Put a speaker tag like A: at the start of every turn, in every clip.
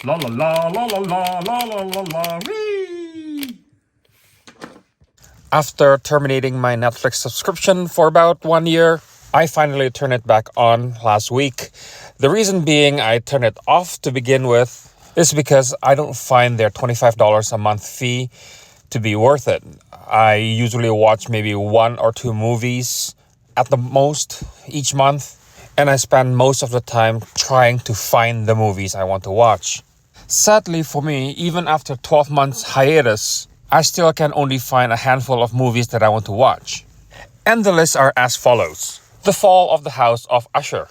A: La la la la la la la la la la. Wee. After terminating my Netflix subscription for about 1 year, I finally turned it back on last week. The reason being I turned it off to begin with is because I don't find their $25 a month fee to be worth it. I usually watch maybe 1 or 2 movies at the most each month, and I spend most of the time trying to find the movies I want to watch. Sadly for me, even after 12 months hiatus, I still can only find a handful of movies that I want to watch. And the lists are as follows. The Fall of the House of Usher.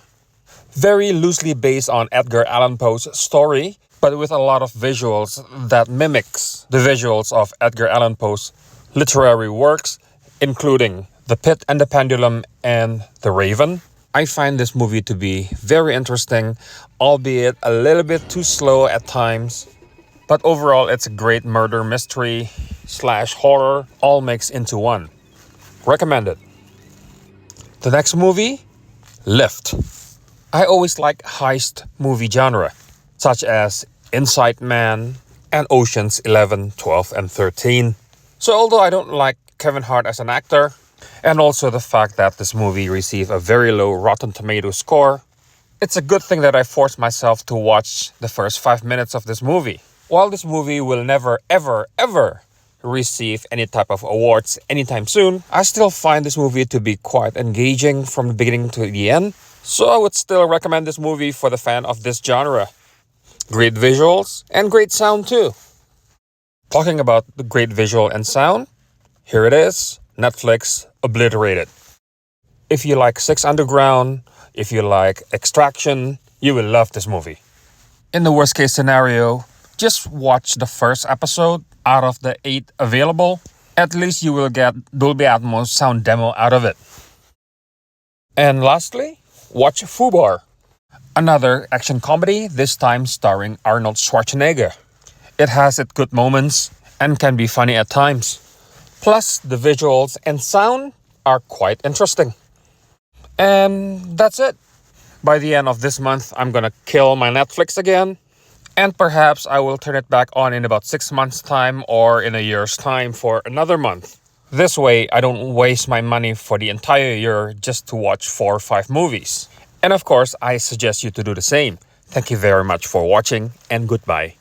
A: Very loosely based on Edgar Allan Poe's story, but with a lot of visuals that mimics the visuals of Edgar Allan Poe's literary works, including The Pit and the Pendulum and The Raven. I find this movie to be very interesting, albeit a little bit too slow at times. But overall, it's a great murder mystery / horror, all mixed into one. Recommended. The next movie, Lift. I always like heist movie genre, such as Inside Man and Oceans 11, 12, and 13. So although I don't like Kevin Hart as an actor, and also the fact that this movie received a very low Rotten Tomatoes score, it's a good thing that I forced myself to watch the first 5 minutes of this movie. While this movie will never, ever, ever receive any type of awards anytime soon, I still find this movie to be quite engaging from the beginning to the end. So I would still recommend this movie for the fan of this genre. Great visuals and great sound too. Talking about the great visual and sound, here it is, Netflix Obliterated. If you like Six Underground, if you like Extraction, you will love this movie. In the worst case scenario, just watch the first episode out of the 8 available. At least you will get Dolby Atmos sound demo out of it. And lastly, watch Fubar. Another action comedy, this time starring Arnold Schwarzenegger. It has its good moments and can be funny at times. Plus, the visuals and sound are quite interesting. And that's it. By the end of this month, I'm gonna kill my Netflix again. And perhaps I will turn it back on in about 6 months' time or in a year's time for another month. This way, I don't waste my money for the entire year just to watch 4 or 5 movies. And of course, I suggest you to do the same. Thank you very much for watching, and goodbye.